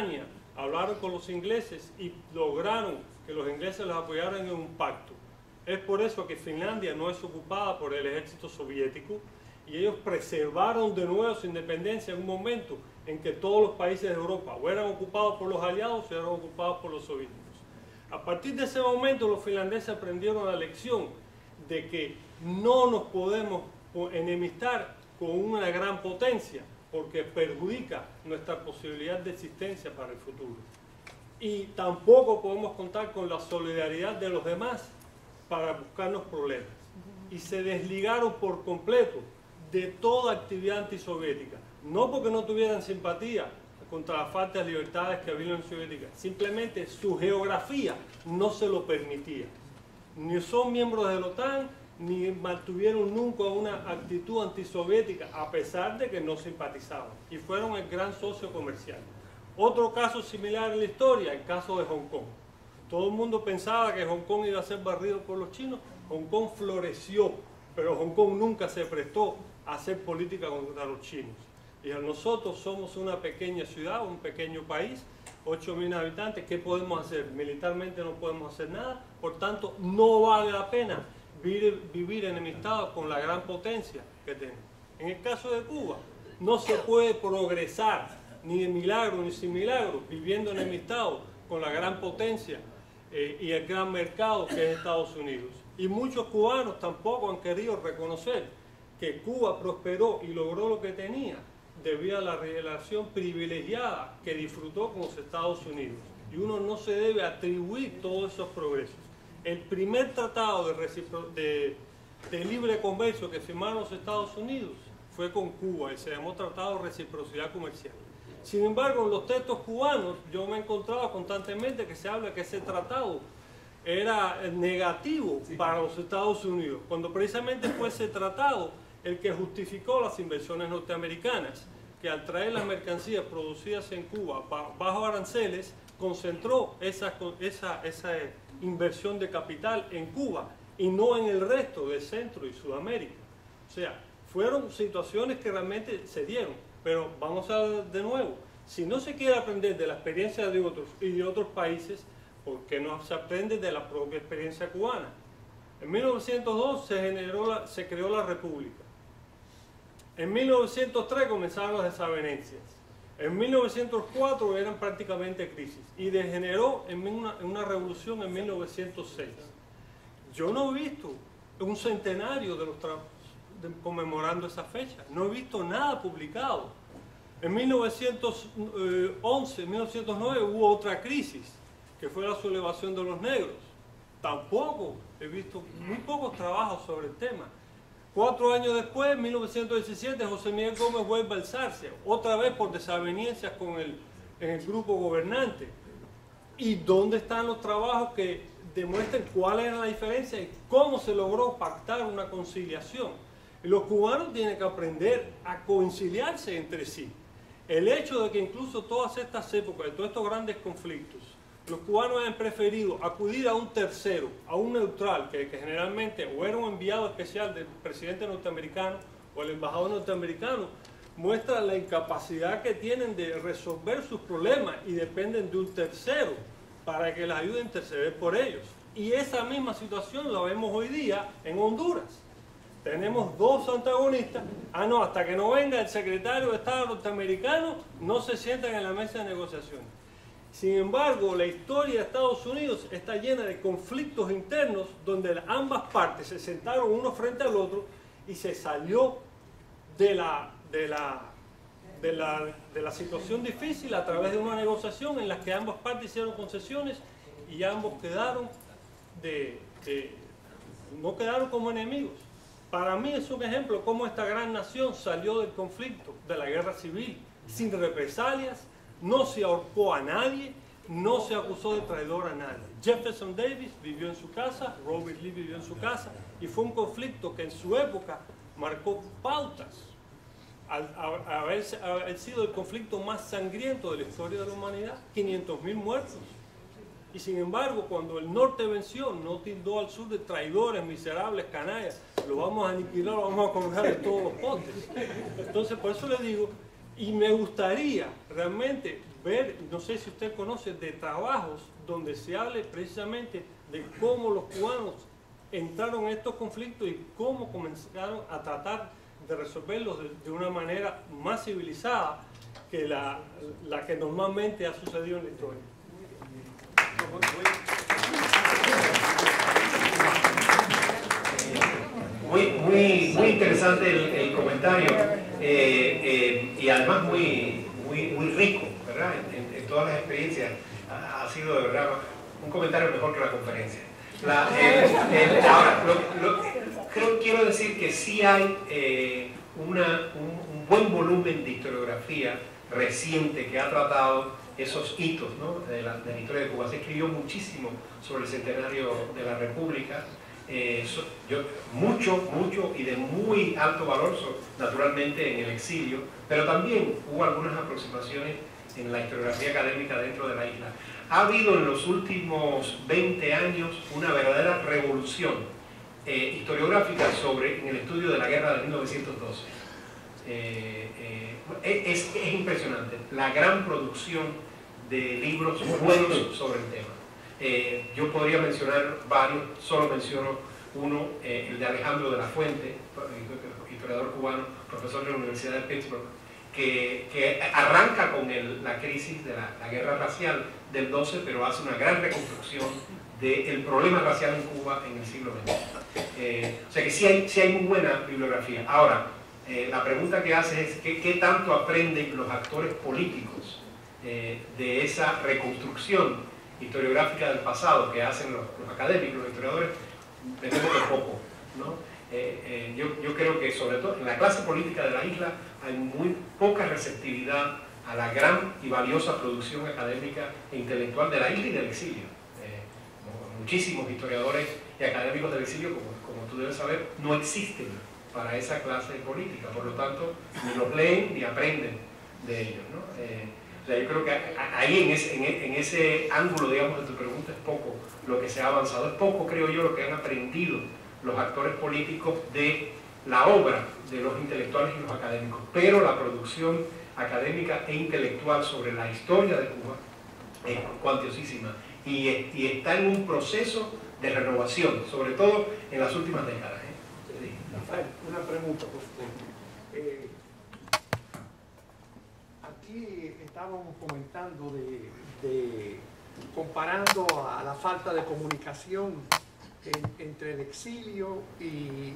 Alemania hablaron con los ingleses y lograron que los ingleses los apoyaran en un pacto. Es por eso que Finlandia no es ocupada por el ejército soviético y ellos preservaron de nuevo su independencia en un momento en que todos los países de Europa o eran ocupados por los aliados o eran ocupados por los soviéticos. A partir de ese momento los finlandeses aprendieron la lección de que no nos podemos enemistar con una gran potencia porque perjudica nuestra posibilidad de existencia para el futuro. Y tampoco podemos contar con la solidaridad de los demás para buscarnos problemas. Y se desligaron por completo de toda actividad antisoviética. No porque no tuvieran simpatía contra las faltas de libertades que había en la Unión Soviética, simplemente su geografía no se lo permitía. Ni son miembros de la OTAN, ni mantuvieron nunca una actitud antisoviética, a pesar de que no simpatizaban. Y fueron el gran socio comercial. Otro caso similar en la historia, el caso de Hong Kong. Todo el mundo pensaba que Hong Kong iba a ser barrido por los chinos. Hong Kong floreció, pero Hong Kong nunca se prestó a hacer política contra los chinos. Y nosotros somos una pequeña ciudad, un pequeño país, 8 millones de habitantes. ¿Qué podemos hacer? Militarmente no podemos hacer nada. Por tanto, no vale la pena vivir enemistados con la gran potencia que tenemos. En el caso de Cuba, no se puede progresar ni de milagro ni sin milagro viviendo enemistados con la gran potencia y el gran mercado que es Estados Unidos. Y muchos cubanos tampoco han querido reconocer que Cuba prosperó y logró lo que tenía debido a la relación privilegiada que disfrutó con los Estados Unidos. Y uno no se debe atribuir todos esos progresos. El primer tratado de libre comercio que firmaron los Estados Unidos fue con Cuba y se llamó Tratado de Reciprocidad Comercial. Sin embargo, en los textos cubanos yo me he encontrado constantemente que se habla que ese tratado era negativo para los Estados Unidos, cuando precisamente fue ese tratado el que justificó las inversiones norteamericanas, que al traer las mercancías producidas en Cuba bajo aranceles, concentró esa inversión de capital en Cuba y no en el resto de Centro y Sudamérica. O sea, fueron situaciones que realmente se dieron, pero vamos a ver de nuevo, si no se quiere aprender de la experiencia de otros y de otros países, ¿por qué no se aprende de la propia experiencia cubana? En 1902 se creó la República. En 1903 comenzaron las desavenencias. En 1904 eran prácticamente crisis y degeneró en una revolución en 1906. Yo no he visto un centenario de los trabajos conmemorando esa fecha. No he visto nada publicado. En 1911, 1909 hubo otra crisis, que fue la sublevación de los negros. Tampoco he visto muy pocos trabajos sobre el tema. 4 años después, en 1917, José Miguel Gómez vuelve a alzarse, otra vez por desavenencias con el grupo gobernante. ¿Y dónde están los trabajos que demuestren cuál era la diferencia y cómo se logró pactar una conciliación? Y los cubanos tienen que aprender a conciliarse entre sí. El hecho de que incluso todas estas épocas, de todos estos grandes conflictos, los cubanos han preferido acudir a un tercero, a un neutral, que generalmente o era un enviado especial del presidente norteamericano o el embajador norteamericano, muestra la incapacidad que tienen de resolver sus problemas y dependen de un tercero para que les ayude a interceder por ellos. Y esa misma situación la vemos hoy día en Honduras. Tenemos dos antagonistas. No, hasta que no venga el secretario de Estado norteamericano, no se sientan en la mesa de negociaciones. Sin embargo, la historia de Estados Unidos está llena de conflictos internos donde ambas partes se sentaron uno frente al otro y se salió de la situación difícil a través de una negociación en la que ambas partes hicieron concesiones y ambos quedaron no quedaron como enemigos. Para mí es un ejemplo de cómo esta gran nación salió del conflicto, de la guerra civil, sin represalias. No se ahorcó a nadie, no se acusó de traidor a nadie. Jefferson Davis vivió en su casa, Robert Lee vivió en su casa, y fue un conflicto que en su época marcó pautas. Al haber sido el conflicto más sangriento de la historia de la humanidad, 500.000 muertos. Y sin embargo, cuando el norte venció, no tildó al sur de traidores, miserables, canallas. Lo vamos a aniquilar, lo vamos a colgar de todos los postes. Entonces, por eso le digo, y me gustaría realmente ver, no sé si usted conoce, de trabajos donde se hable precisamente de cómo los cubanos entraron en estos conflictos y cómo comenzaron a tratar de resolverlos de una manera más civilizada que la que normalmente ha sucedido en la historia. Muy interesante el comentario y además muy rico, ¿verdad? En todas las experiencias ha sido de verdad un comentario mejor que la conferencia. Ahora, quiero decir que sí hay un buen volumen de historiografía reciente que ha tratado esos hitos, ¿no?, de la historia de Cuba. Se escribió muchísimo sobre el centenario de la República, mucho y de muy alto valor, naturalmente en el exilio, pero también hubo algunas aproximaciones en la historiografía académica dentro de la isla. Ha habido en los últimos 20 años una verdadera revolución historiográfica en el estudio de la guerra de 1912. Es impresionante la gran producción de libros buenos sobre el tema. Yo podría mencionar varios, solo menciono uno, el de Alejandro de la Fuente, historiador cubano, profesor de la Universidad de Pittsburgh, que arranca con la crisis de la guerra racial del 12, pero hace una gran reconstrucción del problema racial en Cuba en el siglo XX. O sea que sí hay muy buena bibliografía. Ahora, la pregunta que hace es ¿qué tanto aprenden los actores políticos de esa reconstrucción historiográfica del pasado que hacen los académicos, los historiadores? Me temo que poco, ¿no? Yo creo que sobre todo en la clase política de la isla hay muy poca receptividad a la gran y valiosa producción académica e intelectual de la isla y del exilio. Muchísimos historiadores y académicos del exilio, como tú debes saber, no existen para esa clase política, por lo tanto ni los leen ni aprenden de ellos, ¿no? O sea, yo creo que ahí en ese ángulo, digamos, de tu pregunta es poco lo que se ha avanzado, es poco, creo yo, lo que han aprendido los actores políticos de la obra de los intelectuales y los académicos, pero la producción académica e intelectual sobre la historia de Cuba es cuantiosísima y está en un proceso de renovación, sobre todo en las últimas décadas. Sí. Rafael, una pregunta, por favor. Aquí estábamos comentando comparando a la falta de comunicación entre el exilio y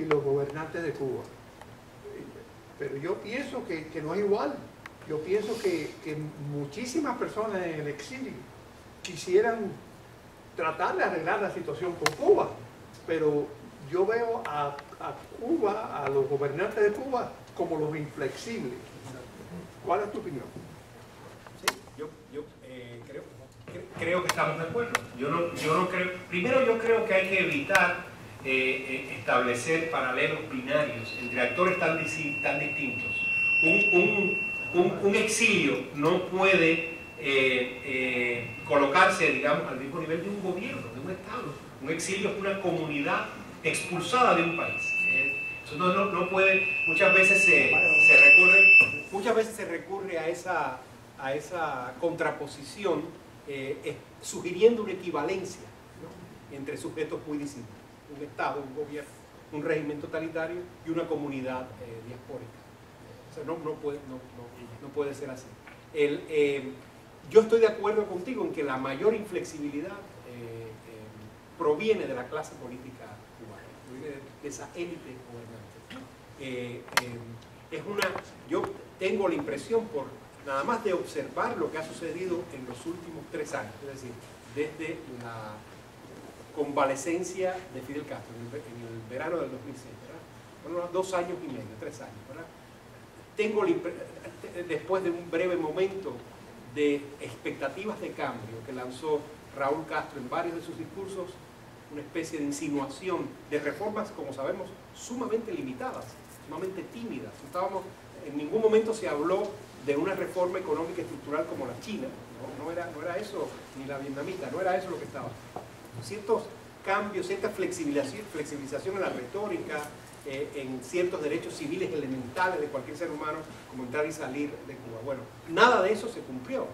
los gobernantes de Cuba. Pero yo pienso que no es igual. Yo pienso que muchísimas personas en el exilio quisieran tratar de arreglar la situación con Cuba, pero yo veo a Cuba, a los gobernantes de Cuba, como los inflexibles. ¿Cuál es tu opinión? Sí, yo creo que estamos de acuerdo. Yo no creo. Primero, yo creo que hay que evitar establecer paralelos binarios entre actores tan distintos. Un exilio no puede colocarse, digamos, al mismo nivel de un gobierno, de un Estado. Un exilio es una comunidad expulsada de un país. Eso no puede. Muchas veces se recurre a esa contraposición, sugiriendo una equivalencia, ¿no?, entre sujetos muy distintos: un Estado, un gobierno, un régimen totalitario y una comunidad diaspórica. O sea, no puede ser así. Yo estoy de acuerdo contigo en que la mayor inflexibilidad proviene de la clase política cubana, proviene de esa élite gobernante. Yo tengo la impresión, por nada más de observar lo que ha sucedido en los últimos 3 años, es decir, desde la convalecencia de Fidel Castro en el verano del 2006, ¿verdad? Bueno, 2 años y medio, 3 años, ¿verdad? Tengo después de un breve momento de expectativas de cambio que lanzó Raúl Castro en varios de sus discursos, una especie de insinuación de reformas, como sabemos, sumamente limitadas, sumamente tímidas. En ningún momento se habló de una reforma económica estructural como la china, no era eso, ni la vietnamita, no era eso lo que estaba. Ciertos cambios, cierta flexibilización en la retórica, en ciertos derechos civiles elementales de cualquier ser humano, como entrar y salir de Cuba. Bueno, nada de eso se cumplió.